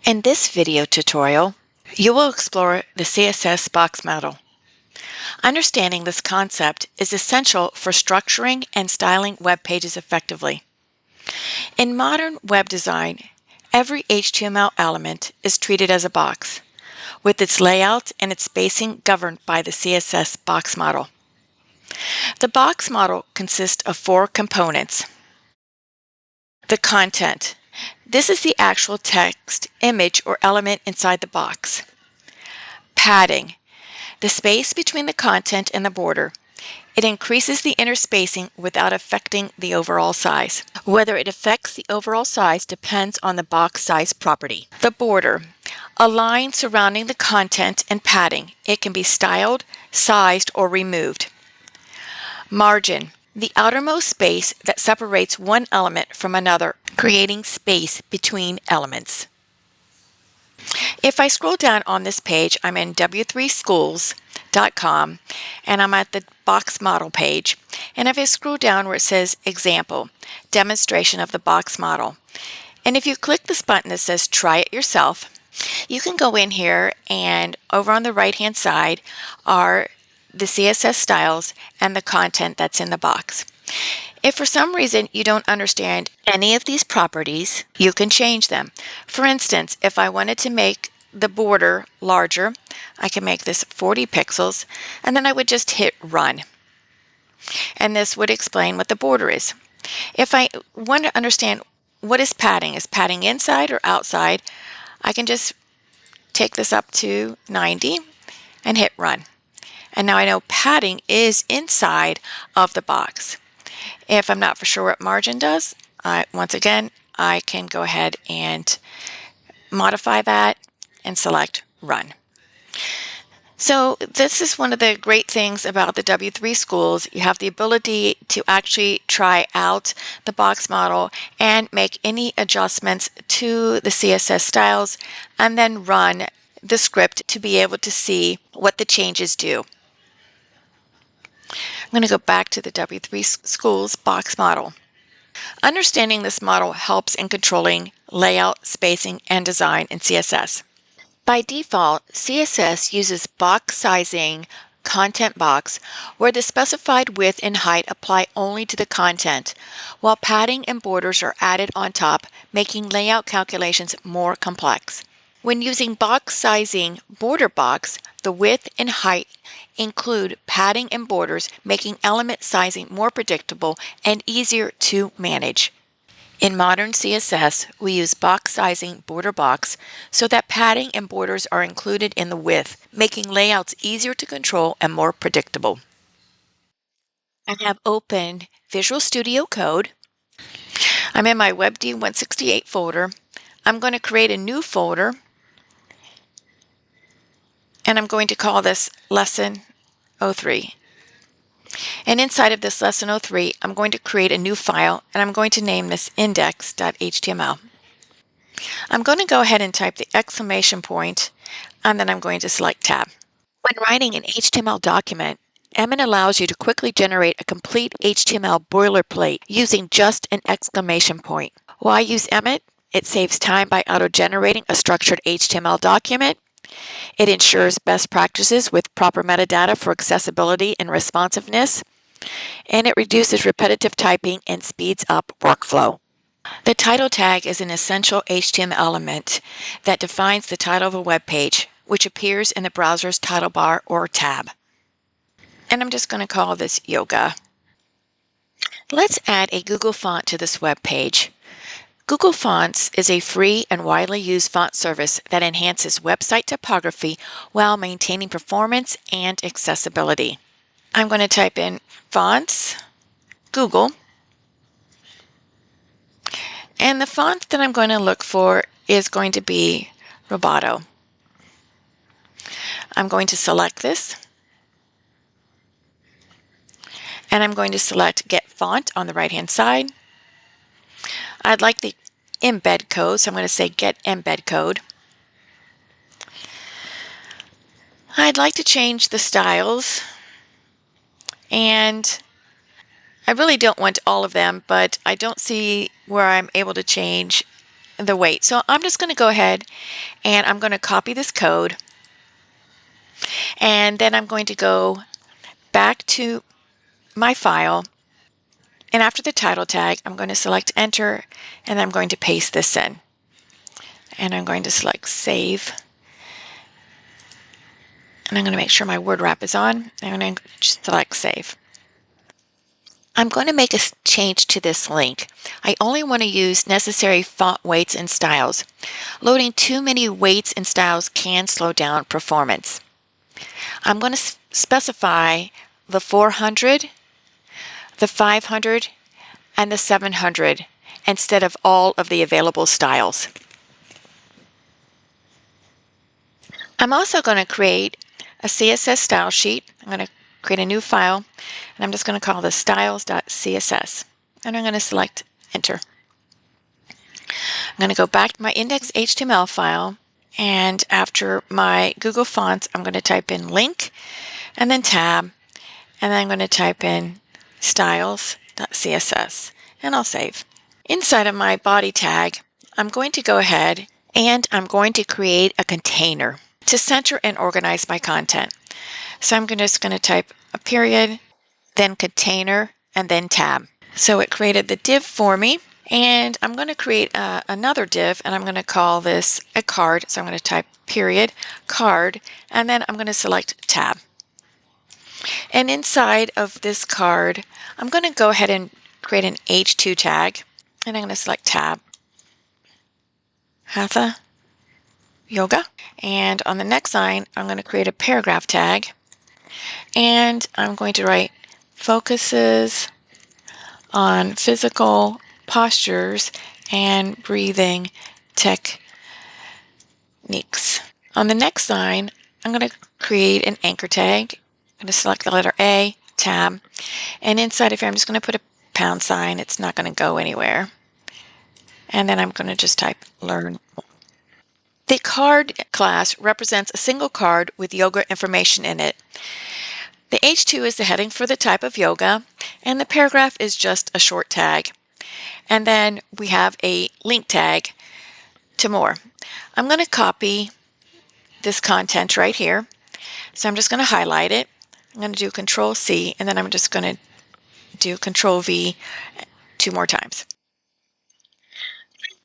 In this video tutorial, you will explore the CSS box model. Understanding this concept is essential for structuring and styling web pages effectively. In modern web design, every HTML element is treated as a box, with its layout and its spacing governed by the CSS box model. The box model consists of four components. The content. This is the actual text, image, or element inside the box. Padding. The space between the content and the border. It increases the inner spacing without affecting the overall size. Whether it affects the overall size depends on the box size property. The border. A line surrounding the content and padding. It can be styled, sized, or removed. Margin. The outermost space that separates one element from another, creating space between elements. If I scroll down on this page, I'm in w3schools.com and I'm at the box model page. And if I scroll down where it says example, demonstration of the box model. And if you click this button that says try it yourself, you can go in here and over on the right hand side are the CSS styles and the content that's in the box. If for some reason you don't understand any of these properties, you can change them. For instance, if I wanted to make the border larger, I can make this 40 pixels, and then I would just hit run. And this would explain what the border is. If I want to understand what is padding inside or outside, I can just take this up to 90 and hit run. And now I know padding is inside of the box. If I'm not for sure what margin does, once again, I can go ahead and modify that and select Run. So this is one of the great things about the W3 Schools. You have the ability to actually try out the box model and make any adjustments to the CSS styles and then run the script to be able to see what the changes do. I'm going to go back to the W3 Schools box model. Understanding this model helps in controlling layout, spacing, and design in CSS. By default, CSS uses box sizing content box where the specified width and height apply only to the content, while padding and borders are added on top, making layout calculations more complex. When using box sizing border box, the width and height include padding and borders, making element sizing more predictable and easier to manage. In modern CSS, we use box sizing border box so that padding and borders are included in the width, making layouts easier to control and more predictable. I have opened Visual Studio Code. I'm in my WebD 168 folder. I'm going to create a new folder, and I'm going to call this Lesson 03. And inside of this Lesson 03, I'm going to create a new file, and I'm going to name this index.html. I'm going to go ahead and type the exclamation point, and then I'm going to select Tab. When writing an HTML document, Emmet allows you to quickly generate a complete HTML boilerplate using just an exclamation point. Why use Emmet? It saves time by auto-generating a structured HTML document. It ensures best practices with proper metadata for accessibility and responsiveness, and it reduces repetitive typing and speeds up workflow. The title tag is an essential HTML element that defines the title of a web page, which appears in the browser's title bar or tab. And I'm just going to call this Yoga. Let's add a Google font to this web page. Google Fonts is a free and widely used font service that enhances website typography while maintaining performance and accessibility. I'm going to type in Fonts, Google, and the font that I'm going to look for is going to be Roboto. I'm going to select this, and I'm going to select Get Font on the right-hand side. I'd like the embed code, so I'm going to say Get Embed Code. I'd like to change the styles, and I really don't want all of them, but I don't see where I'm able to change the weight. So I'm just going to go ahead and I'm going to copy this code, and then I'm going to go back to my file, and after the title tag I'm going to select enter, and I'm going to paste this in, and I'm going to select save, and I'm going to make sure my word wrap is on, and I'm going to select save. I'm going to make a change to this link. I only want to use necessary font weights and styles. Loading too many weights and styles can slow down performance. I'm going to specify the 400, the 500, and the 700 instead of all of the available styles. I'm also going to create a CSS style sheet. I'm going to create a new file, and I'm just going to call this styles.css, and I'm going to select enter. I'm going to go back to my index.html file, and after my Google Fonts I'm going to type in link and then tab, and then I'm going to type in styles.css, and I'll save. Inside of my body tag I'm going to go ahead and I'm going to create a container to center and organize my content. So I'm just going to type a period, then container, and then tab. So it created the div for me, and I'm going to create another div, and I'm going to call this a card. So I'm going to type period, card, and then I'm going to select tab. And inside of this card, I'm going to go ahead and create an H2 tag, and I'm going to select tab, Hatha Yoga. And on the next line, I'm going to create a paragraph tag, and I'm going to write focuses on physical postures and breathing techniques. On the next line, I'm going to create an anchor tag. I'm going to select the letter A, tab, and inside of here I'm just going to put a pound sign. It's not going to go anywhere. And then I'm going to just type learn. The card class represents a single card with yoga information in it. The H2 is the heading for the type of yoga, and the paragraph is just a short tag. And then we have a link tag to more. I'm going to copy this content right here. So I'm just going to highlight it. I'm going to do Control C, and then I'm just going to do Control V 2 more times.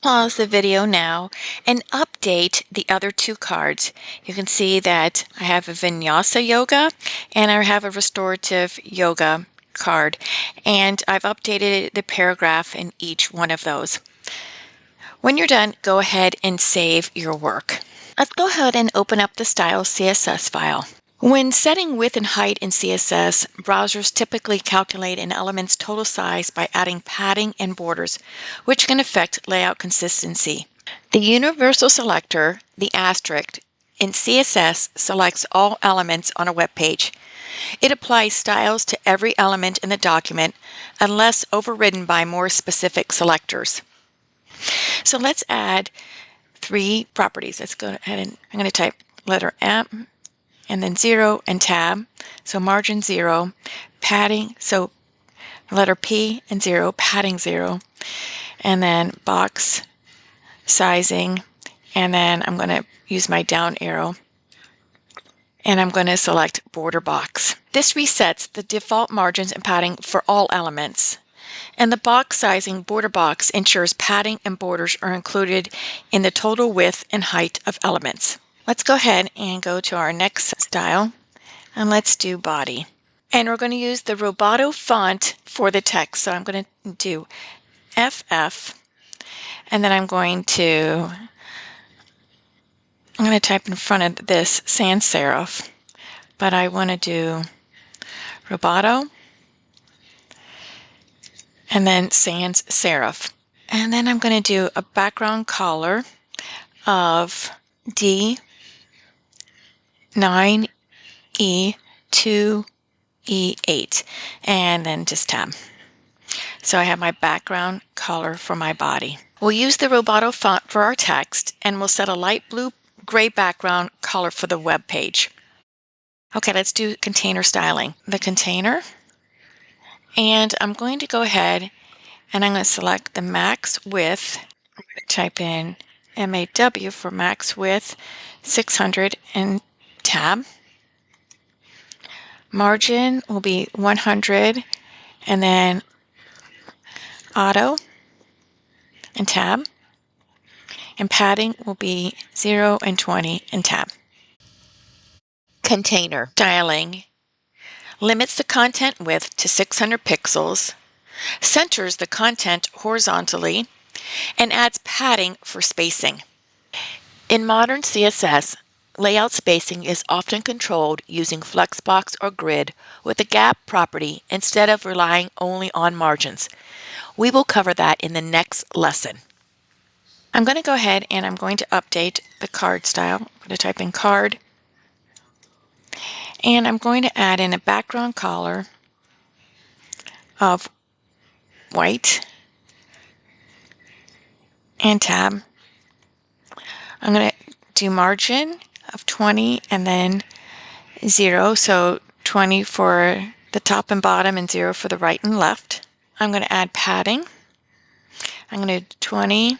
Pause the video now and update the other 2 cards. You can see that I have a Vinyasa Yoga and I have a Restorative Yoga card, and I've updated the paragraph in each one of those. When you're done, go ahead and save your work. Let's go ahead and open up the Styles CSS file. When setting width and height in CSS, browsers typically calculate an element's total size by adding padding and borders, which can affect layout consistency. The universal selector, the asterisk, in CSS selects all elements on a web page. It applies styles to every element in the document unless overridden by more specific selectors. So let's add 3 properties. Let's go ahead and I'm going to type letter M, and then 0 and tab, so margin 0, padding, so letter P and 0, padding 0, and then box sizing, and then I'm going to use my down arrow, and I'm going to select border box. This resets the default margins and padding for all elements, and the box sizing border box ensures padding and borders are included in the total width and height of elements. Let's go ahead and go to our next style, and let's do body. And we're going to use the Roboto font for the text. So I'm going to do FF, and then I'm going to type in front of this sans serif, but I want to do Roboto, and then sans serif. And then I'm going to do a background color of D9E2E8, and then just tab. So I have my background color for my body. We'll use the Roboto font for our text, and we'll set a light blue-gray background color for the web page. Okay, let's do container styling. The container, and I'm going to go ahead and I'm going to select the max width Type in MAW for max width 600 and tab. Margin will be 100 and then auto and tab. And padding will be 0 and 20 and tab. Container. Styling limits the content width to 600 pixels, centers the content horizontally, and adds padding for spacing. In modern CSS, layout spacing is often controlled using Flexbox or Grid with a gap property instead of relying only on margins. We will cover that in the next lesson. I'm going to go ahead and I'm going to update the card style. I'm going to type in card, and I'm going to add in a background color of white and tab. I'm going to do margin of 20 and then 0, so 20 for the top and bottom and 0 for the right and left. I'm going to add padding. I'm going to do 20,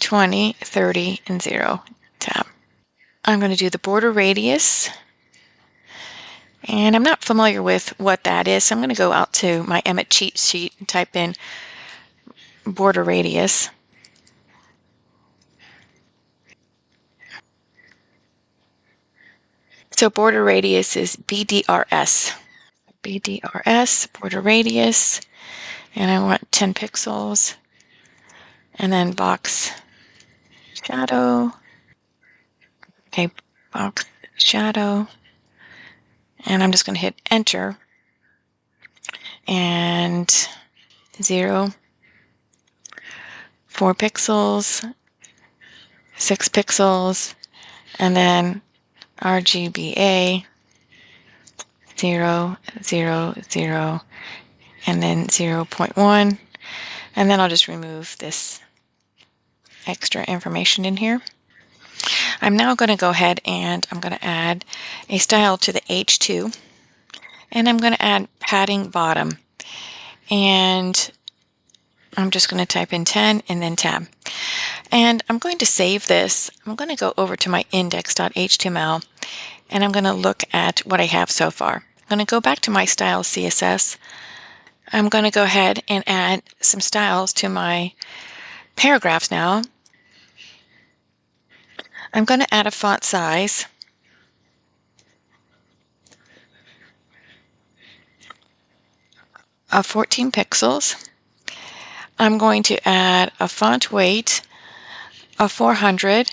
20, 30, and 0, tab. I'm going to do the border radius, and I'm not familiar with what that is, so I'm going to go out to my Emmet cheat sheet and type in border radius. So border radius is BDRS. BDRS, border radius, and I want 10 pixels. And then box shadow. Okay, box shadow. And I'm just going to hit enter. And 0, 4 pixels, 6 pixels, and then RGBA 0, 0, 0, and then 0.1. And then I'll just remove this extra information in here. I'm now going to go ahead and I'm going to add a style to the H2, and I'm going to add padding bottom, and I'm just going to type in 10 and then tab. And I'm going to save this. I'm going to go over to my index.html, and I'm going to look at what I have so far. I'm going to go back to my style CSS. I'm going to go ahead and add some styles to my paragraphs now. I'm going to add a font size of 14 pixels. I'm going to add a font weight of 400.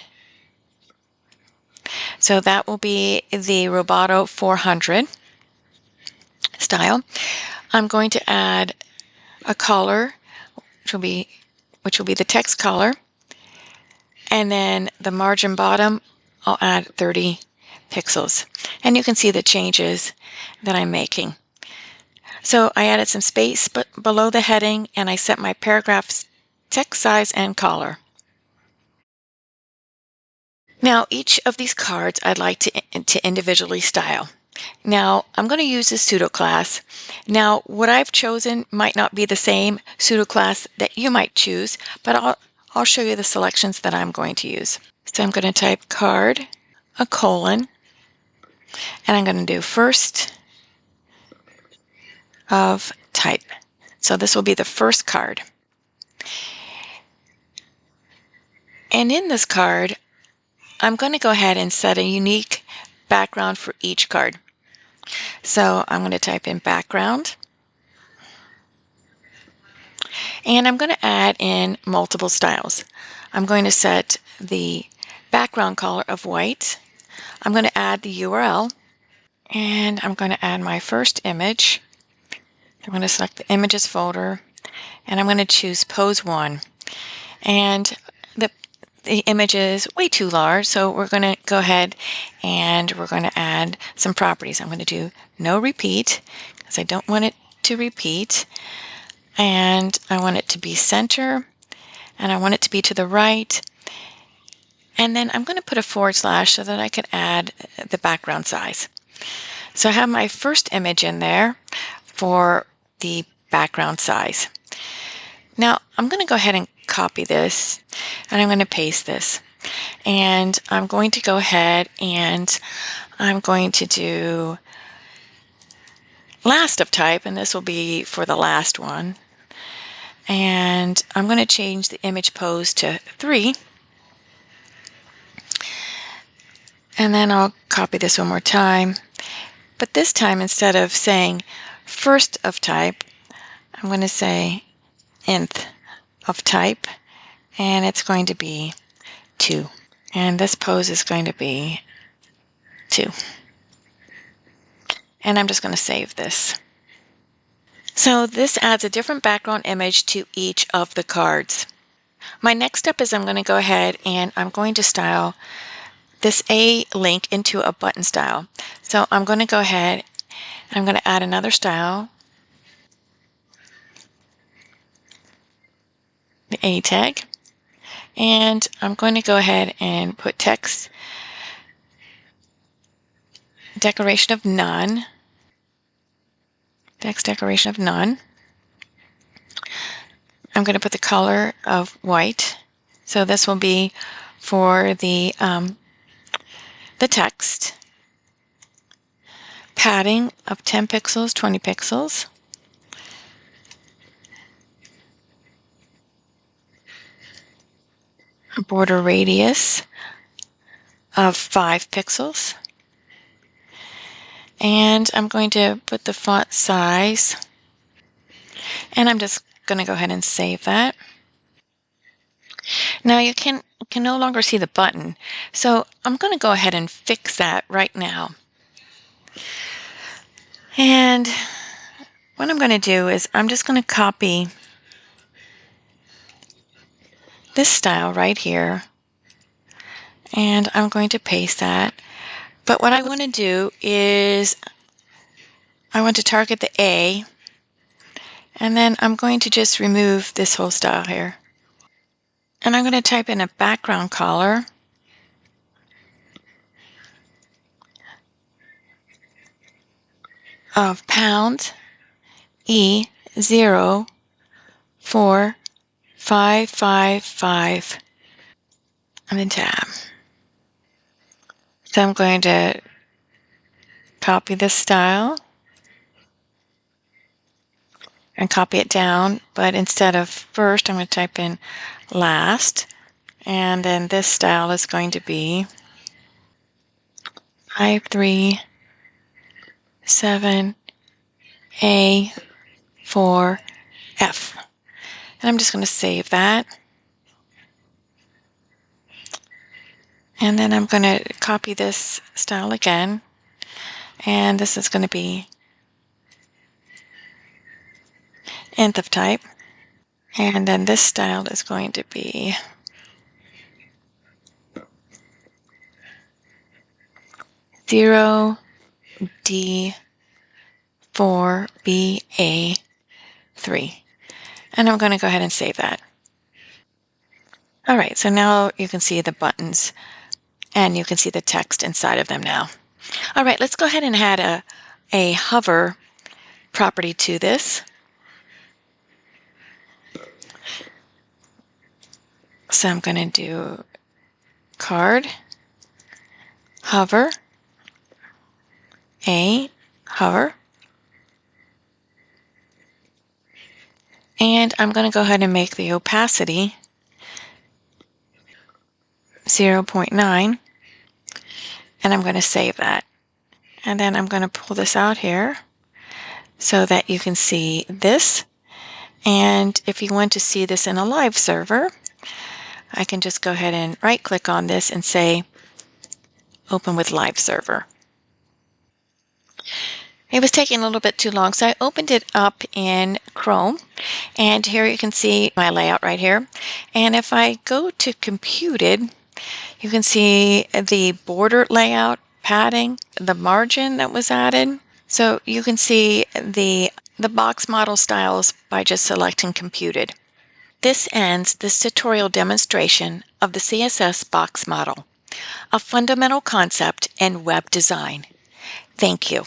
So that will be the Roboto 400 style. I'm going to add a color, which will be the text color. And then the margin bottom, I'll add 30 pixels. And you can see the changes that I'm making. So I added some space below the heading, and I set my paragraph's text size and color. Now, each of these cards I'd like to individually style. Now, I'm going to use this pseudo class. Now, what I've chosen might not be the same pseudo class that you might choose, but I'll show you the selections that I'm going to use. So I'm going to type card, a colon, and I'm going to do first of type. So this will be the first card. And in this card, I'm going to go ahead and set a unique background for each card. So I'm going to type in background. And I'm going to add in multiple styles. I'm going to set the background color of white. I'm going to add the URL. And I'm going to add my first image. I'm going to select the images folder. And I'm going to choose pose 1. And the image is way too large, so we're going to go ahead and we're going to add some properties. I'm going to do no repeat because I don't want it to repeat, and I want it to be center, and I want it to be to the right, and then I'm going to put a / so that I can add the background size. So I have my first image in there for the background size. Now I'm going to go ahead and copy this and I'm going to paste this. And I'm going to go ahead and I'm going to do last of type, and this will be for the last one. And I'm going to change the image pose to 3. And then I'll copy this one more time. But this time, instead of saying first of type, I'm going to say nth of type, and it's going to be 2. And this pose is going to be 2. And I'm just going to save this. So this adds a different background image to each of the cards. My next step is I'm going to go ahead and I'm going to style this A link into a button style. So I'm going to go ahead and I'm going to add another style, the A tag, and I'm going to go ahead and put text decoration of none. Text decoration of none. I'm going to put the color of white. So this will be for the text. Padding of 10 pixels, 20 pixels. A border radius of 5 pixels. And I'm going to put the font size, and I'm just going to go ahead and save that. Now you can no longer see the button, so I'm going to go ahead and fix that right now. And what I'm going to do is I'm just going to copy this style right here, and I'm going to paste that. But what I want to do is I want to target the A, and then I'm going to just remove this whole style here. And I'm going to type in a background color of pound E04555 and then tab. So I'm going to copy this style and copy it down, but instead of first, I'm going to type in last, and then this style is going to be 537A4F. And I'm just going to save that. And then I'm going to copy this style again, and this is going to be nth of type. And then this style is going to be D4BA3. And I'm going to go ahead and save that. All right, so now you can see the buttons and you can see the text inside of them now. All right, let's go ahead and add a hover property to this. So I'm going to do card, hover, A, hover. And I'm going to go ahead and make the opacity 0.9. And I'm going to save that. And then I'm going to pull this out here so that you can see this. And if you want to see this in a live server, I can just go ahead and right click on this and say open with live server. It was taking a little bit too long, so I opened it up in Chrome, and here you can see my layout right here. And if I go to computed, you can see the border layout, padding, the margin that was added. So you can see the box model styles by just selecting computed. This ends this tutorial demonstration of the CSS box model, a fundamental concept in web design. Thank you.